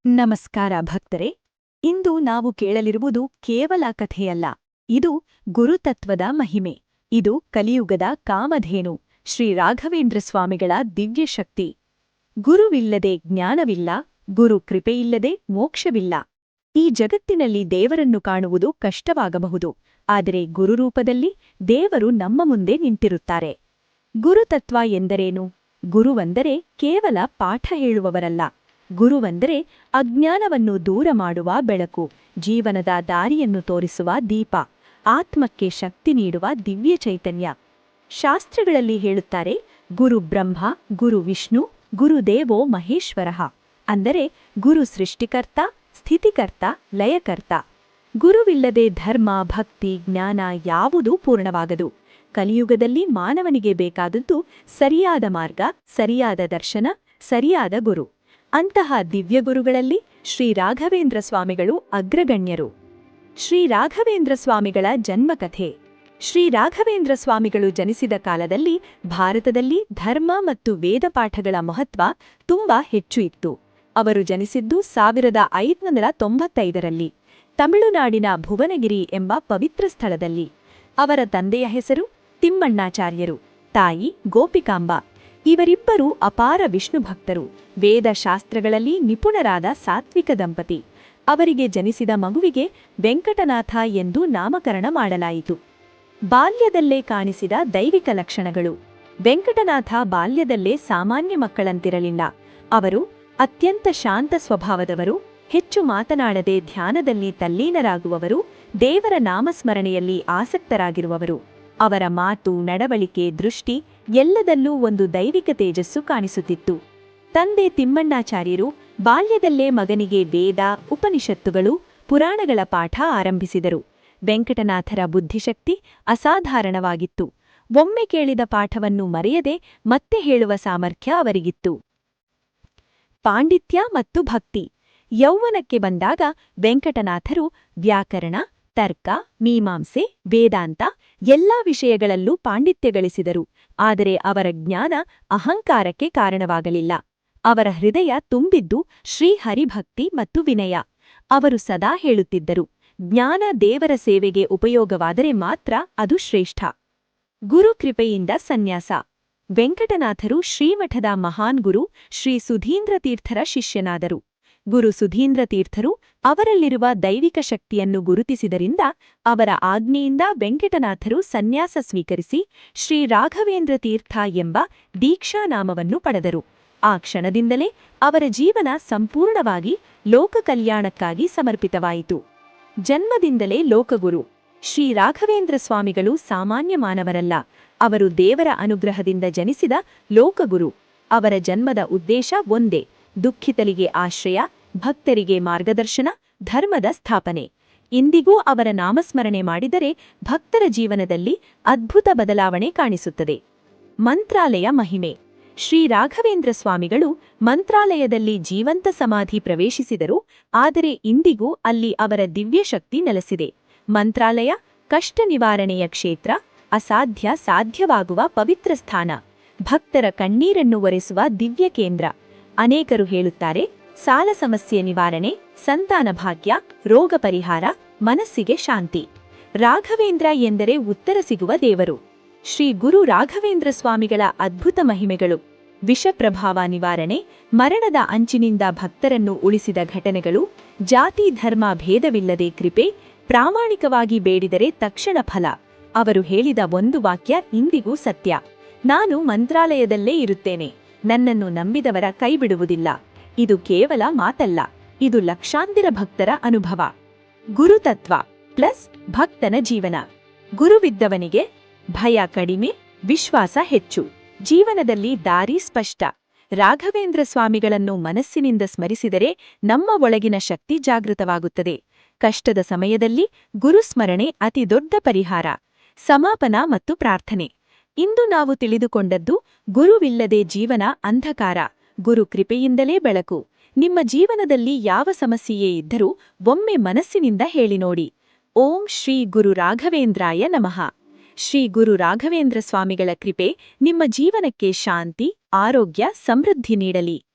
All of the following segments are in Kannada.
ನಮಸ್ಕಾರ ಭಕ್ತರೆ. ಇಂದು ನಾವು ಕೇಳಲಿರುವುದು ಕೇವಲ ಕಥೆಯಲ್ಲ, ಇದು ಗುರುತತ್ವದ ಮಹಿಮೆ. ಇದು ಕಲಿಯುಗದ ಕಾಮಧೇನು ಶ್ರೀ ರಾಘವೇಂದ್ರ ಸ್ವಾಮಿಗಳ ದಿವ್ಯಶಕ್ತಿ. ಗುರುವಿಲ್ಲದೆ ಜ್ಞಾನವಿಲ್ಲ, ಗುರು ಕೃಪೆಯಿಲ್ಲದೆ ಮೋಕ್ಷವಿಲ್ಲ. ಈ ಜಗತ್ತಿನಲ್ಲಿ ದೇವರನ್ನು ಕಾಣುವುದು ಕಷ್ಟವಾಗಬಹುದು, ಆದರೆ ಗುರುರೂಪದಲ್ಲಿ ದೇವರು ನಮ್ಮ ಮುಂದೆ ನಿಂತಿರುತ್ತಾರೆ. ಗುರುತತ್ವ ಎಂದರೇನು? ಗುರುವಂದರೆ ಕೇವಲ ಪಾಠ ಹೇಳುವವರಲ್ಲ. ಗುರುವಂದರೆ ಅಜ್ಞಾನವನ್ನು ದೂರ ಮಾಡುವ ಬೆಳಕು, ಜೀವನದ ದಾರಿಯನ್ನು ತೋರಿಸುವ ದೀಪ, ಆತ್ಮಕ್ಕೆ ಶಕ್ತಿ ನೀಡುವ ದಿವ್ಯ ಚೈತನ್ಯ. ಶಾಸ್ತ್ರಗಳಲ್ಲಿ ಹೇಳುತ್ತಾರೆ, ಗುರು ಬ್ರಹ್ಮ, ಗುರು ವಿಷ್ಣು, ಗುರುದೇವೋ ಮಹೇಶ್ವರಃ. ಅಂದರೆ ಗುರು ಸೃಷ್ಟಿಕರ್ತ, ಸ್ಥಿತಿಕರ್ತ, ಲಯಕರ್ತ. ಗುರುವಿಲ್ಲದೆ ಧರ್ಮ, ಭಕ್ತಿ, ಜ್ಞಾನ ಯಾವುದೂ ಪೂರ್ಣವಾಗದು. ಕಲಿಯುಗದಲ್ಲಿ ಮಾನವನಿಗೆ ಬೇಕಾದದ್ದು ಸರಿಯಾದ ಮಾರ್ಗ, ಸರಿಯಾದ ದರ್ಶನ, ಸರಿಯಾದ ಗುರು. ಅಂತಹ ದಿವ್ಯಗುರುಗಳಲ್ಲಿ ಶ್ರೀ ರಾಘವೇಂದ್ರ ಸ್ವಾಮಿಗಳು ಅಗ್ರಗಣ್ಯರು. ಶ್ರೀ ರಾಘವೇಂದ್ರ ಸ್ವಾಮಿಗಳ ಜನ್ಮಕಥೆ. ಶ್ರೀ ರಾಘವೇಂದ್ರ ಸ್ವಾಮಿಗಳು ಜನಿಸಿದ ಕಾಲದಲ್ಲಿ ಭಾರತದಲ್ಲಿ ಧರ್ಮ ಮತ್ತು ವೇದಪಾಠಗಳ ಮಹತ್ವ ತುಂಬಾ ಹೆಚ್ಚು ಇತ್ತು. ಅವರು ಜನಿಸಿದ್ದು 1595ರಲ್ಲಿ ತಮಿಳುನಾಡಿನ ಭುವನಗಿರಿ ಎಂಬ ಪವಿತ್ರ ಸ್ಥಳದಲ್ಲಿ. ಅವರ ತಂದೆಯ ಹೆಸರು ತಿಮ್ಮಣ್ಣಾಚಾರ್ಯರು, ತಾಯಿ ಗೋಪಿಕಾಂಬ. ಇವರಿಬ್ಬರು ಅಪಾರ ವಿಷ್ಣು ಭಕ್ತರು, ವೇದಶಾಸ್ತ್ರಗಳಲ್ಲಿ ನಿಪುಣರಾದ ಸಾತ್ವಿಕ ದಂಪತಿ. ಅವರಿಗೆ ಜನಿಸಿದ ಮಗುವಿಗೆ ವೆಂಕಟನಾಥ ಎಂದು ನಾಮಕರಣ ಮಾಡಲಾಯಿತು. ಬಾಲ್ಯದಲ್ಲೇ ಕಾಣಿಸಿದ ದೈವಿಕ ಲಕ್ಷಣಗಳು. ವೆಂಕಟನಾಥ ಬಾಲ್ಯದಲ್ಲೇ ಸಾಮಾನ್ಯ ಮಕ್ಕಳಂತಿರಲಿಲ್ಲ. ಅವರು ಅತ್ಯಂತ ಶಾಂತ ಸ್ವಭಾವದವರು, ಹೆಚ್ಚು ಮಾತನಾಡದೆ ಧ್ಯಾನದಲ್ಲಿ ತಲ್ಲೀನರಾಗುವವರು, ದೇವರ ನಾಮಸ್ಮರಣೆಯಲ್ಲಿ ಆಸಕ್ತರಾಗಿರುವವರು. ಅವರ ಮಾತು, ನಡವಳಿಕೆ, ದೃಷ್ಟಿ ಎಲ್ಲದಲ್ಲೂ ಒಂದು ದೈವಿಕ ತೇಜಸ್ಸು ಕಾಣಿಸುತ್ತಿತ್ತು. ತಂದೆ ತಿಮ್ಮಣ್ಣಾಚಾರ್ಯರು ಬಾಲ್ಯದಲ್ಲೇ ಮಗನಿಗೆ ವೇದ, ಉಪನಿಷತ್ತುಗಳು, ಪುರಾಣಗಳ ಪಾಠ ಆರಂಭಿಸಿದರು. ವೆಂಕಟನಾಥರ ಬುದ್ಧಿಶಕ್ತಿ ಅಸಾಧಾರಣವಾಗಿತ್ತು. ಒಮ್ಮೆ ಕೇಳಿದ ಪಾಠವನ್ನು ಮರೆಯದೆ ಮತ್ತೆ ಹೇಳುವ ಸಾಮರ್ಥ್ಯ ಅವರಿಗಿತ್ತು. ಪಾಂಡಿತ್ಯ ಮತ್ತು ಭಕ್ತಿ. ಯೌವನಕ್ಕೆ ಬಂದಾಗ ವೆಂಕಟನಾಥರು ವ್ಯಾಕರಣ, ತರ್ಕ, ಮೀಮಾಂಸೆ, ವೇದಾಂತ ಎಲ್ಲಾ ವಿಷಯಗಳಲ್ಲೂ ಪಾಂಡಿತ್ಯ ಗಳಿಸಿದರು. ಆದರೆ ಅವರ ಜ್ಞಾನ ಅಹಂಕಾರಕ್ಕೆ ಕಾರಣವಾಗಲಿಲ್ಲ. ಅವರ ಹೃದಯ ತುಂಬಿದ್ದು ಶ್ರೀಹರಿಭಕ್ತಿ ಮತ್ತು ವಿನಯ. ಅವರು ಸದಾ ಹೇಳುತ್ತಿದ್ದರು, ಜ್ಞಾನ ದೇವರ ಸೇವೆಗೆ ಉಪಯೋಗವಾದರೆ ಮಾತ್ರ ಅದು ಶ್ರೇಷ್ಠ. ಗುರು ಕೃಪೆಯಿಂದ ಸನ್ಯಾಸ. ವೆಂಕಟನಾಥರು ಶ್ರೀಮಠದ ಮಹಾನ್ ಗುರು ಶ್ರೀ ಸುಧೀಂದ್ರ ತೀರ್ಥರ ಶಿಷ್ಯನಾದರು. ಗುರು ಸುಧೀಂದ್ರ ತೀರ್ಥರು ಅವರಲ್ಲಿರುವ ದೈವಿಕ ಶಕ್ತಿಯನ್ನು ಗುರುತಿಸಿದರಿಂದ ಅವರ ಆಜ್ಞೆಯಿಂದ ವೆಂಕಟನಾಥರು ಸನ್ಯಾಸ ಸ್ವೀಕರಿಸಿ ಶ್ರೀ ರಾಘವೇಂದ್ರ ತೀರ್ಥ ಎಂಬ ದೀಕ್ಷಾನಾಮವನ್ನು ಪಡೆದರು. ಆ ಕ್ಷಣದಿಂದಲೇ ಅವರ ಜೀವನ ಸಂಪೂರ್ಣವಾಗಿ ಲೋಕ ಕಲ್ಯಾಣಕ್ಕಾಗಿ ಸಮರ್ಪಿತವಾಯಿತು. ಜನ್ಮದಿಂದಲೇ ಲೋಕಗುರು. ಶ್ರೀ ರಾಘವೇಂದ್ರ ಸ್ವಾಮಿಗಳು ಸಾಮಾನ್ಯ ಮಾನವರಲ್ಲ. ಅವರು ದೇವರ ಅನುಗ್ರಹದಿಂದ ಜನಿಸಿದ ಲೋಕಗುರು. ಅವರ ಜನ್ಮದ ಉದ್ದೇಶ ಒಂದೇ, ದುಃಖಿತರಿಗೆ ಆಶ್ರಯ, ಭಕ್ತರಿಗೆ ಮಾರ್ಗದರ್ಶನ, ಧರ್ಮದ ಸ್ಥಾಪನೆ. ಇಂದಿಗೂ ಅವರ ನಾಮಸ್ಮರಣೆ ಮಾಡಿದರೆ ಭಕ್ತರ ಜೀವನದಲ್ಲಿ ಅದ್ಭುತ ಬದಲಾವಣೆ ಕಾಣಿಸುತ್ತದೆ. ಮಂತ್ರಾಲಯ ಮಹಿಮೆ. ಶ್ರೀ ರಾಘವೇಂದ್ರ ಸ್ವಾಮಿಗಳು ಮಂತ್ರಾಲಯದಲ್ಲಿ ಜೀವಂತ ಸಮಾಧಿ ಪ್ರವೇಶಿಸಿದರು, ಆದರೆ ಇಂದಿಗೂ ಅಲ್ಲಿ ಅವರ ದಿವ್ಯಶಕ್ತಿ ನೆಲೆಸಿದೆ. ಮಂತ್ರಾಲಯ ಕಷ್ಟ ನಿವಾರಣೆಯ ಕ್ಷೇತ್ರ, ಅಸಾಧ್ಯ ಸಾಧ್ಯವಾಗುವ ಪವಿತ್ರ ಸ್ಥಾನ, ಭಕ್ತರ ಕಣ್ಣೀರನ್ನು ಒರೆಸುವ ದಿವ್ಯ ಕೇಂದ್ರ. ಅನೇಕರು ಹೇಳುತ್ತಾರೆ, ಸಾಲ ಸಮಸ್ಯೆ ನಿವಾರಣೆ, ಸಂತಾನ ಭಾಗ್ಯ, ರೋಗ ಪರಿಹಾರ, ಮನಸ್ಸಿಗೆ ಶಾಂತಿ. ರಾಘವೇಂದ್ರ ಎಂದರೆ ಉತ್ತರ ಸಿಗುವ ದೇವರು. ಶ್ರೀ ಗುರು ರಾಘವೇಂದ್ರ ಸ್ವಾಮಿಗಳ ಅದ್ಭುತ ಮಹಿಮೆಗಳು. ವಿಷ ಪ್ರಭಾವ ನಿವಾರಣೆ, ಮರಣದ ಅಂಚಿನಿಂದ ಭಕ್ತರನ್ನು ಉಳಿಸಿದ ಘಟನೆಗಳು, ಜಾತಿ ಧರ್ಮ ಭೇದವಿಲ್ಲದೆ ಕೃಪೆ, ಪ್ರಾಮಾಣಿಕವಾಗಿ ಬೇಡಿದರೆ ತಕ್ಷಣ ಫಲ. ಅವರು ಹೇಳಿದ ಒಂದು ವಾಕ್ಯ ಇಂದಿಗೂ ಸತ್ಯ, ನಾನು ಮಂತ್ರಾಲಯದಲ್ಲೇ ಇರುತ್ತೇನೆ, ನನ್ನನ್ನು ನಂಬಿದವರ ಕೈಬಿಡುವುದಿಲ್ಲ. ಇದು ಕೇವಲ ಮಾತಲ್ಲ, ಇದು ಲಕ್ಷಾಂತರ ಭಕ್ತರ ಅನುಭವ. ಗುರುತತ್ವ ಪ್ಲಸ್ ಭಕ್ತನ ಜೀವನ. ಗುರುವಿದ್ದವನಿಗೆ ಭಯ ಕಡಿಮೆ, ವಿಶ್ವಾಸ ಹೆಚ್ಚು, ಜೀವನದಲ್ಲಿ ದಾರಿ ಸ್ಪಷ್ಟ. ರಾಘವೇಂದ್ರ ಸ್ವಾಮಿಗಳನ್ನು ಮನಸ್ಸಿನಿಂದ ಸ್ಮರಿಸಿದರೆ ನಮ್ಮ ಒಳಗಿನ ಶಕ್ತಿ ಜಾಗೃತವಾಗುತ್ತದೆ. ಕಷ್ಟದ ಸಮಯದಲ್ಲಿ ಗುರುಸ್ಮರಣೆ ಅತಿ ದೊಡ್ಡ ಪರಿಹಾರ. ಸಮಾಪನ ಮತ್ತು ಪ್ರಾರ್ಥನೆ. ಇಂದು ನಾವು ತಿಳಿದುಕೊಂಡದ್ದು, ಗುರುವಿಲ್ಲದೆ ಜೀವನ ಅಂಧಕಾರ, ಗುರು ಕೃಪೆಯಿಂದಲೇ ಬೆಳಕು. ನಿಮ್ಮ ಜೀವನದಲ್ಲಿ ಯಾವ ಸಮಸ್ಯೆಯೇ ಇದ್ದರೂ ಒಮ್ಮೆ ಮನಸ್ಸಿನಿಂದ ಹೇಳಿ ನೋಡಿ, ಓಂ ಶ್ರೀ ಗುರು ರಾಘವೇಂದ್ರಾಯ ನಮಃ. ಶ್ರೀ ಗುರು ರಾಘವೇಂದ್ರ ಸ್ವಾಮಿಗಳ ಕೃಪೆ ನಿಮ್ಮ ಜೀವನಕ್ಕೆ ಶಾಂತಿ, ಆರೋಗ್ಯ, ಸಮೃದ್ಧಿ ನೀಡಲಿ.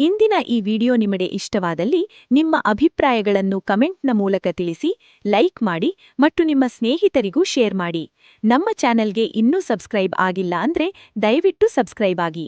ಇಂದಿನ ಈ ವಿಡಿಯೋ ನಿಮಗೆ ಇಷ್ಟವಾದಲ್ಲಿ ನಿಮ್ಮ ಅಭಿಪ್ರಾಯಗಳನ್ನು ಕಮೆಂಟ್ನ ಮೂಲಕ ತಿಳಿಸಿ, ಲೈಕ್ ಮಾಡಿ ಮತ್ತು ನಿಮ್ಮ ಸ್ನೇಹಿತರಿಗೂ ಶೇರ್ ಮಾಡಿ. ನಮ್ಮ ಚಾನೆಲ್ಗೆ ಇನ್ನೂ ಸಬ್ಸ್ಕ್ರೈಬ್ ಆಗಿಲ್ಲ ಅಂದ್ರೆ ದಯವಿಟ್ಟು ಸಬ್ಸ್ಕ್ರೈಬ್ ಆಗಿ.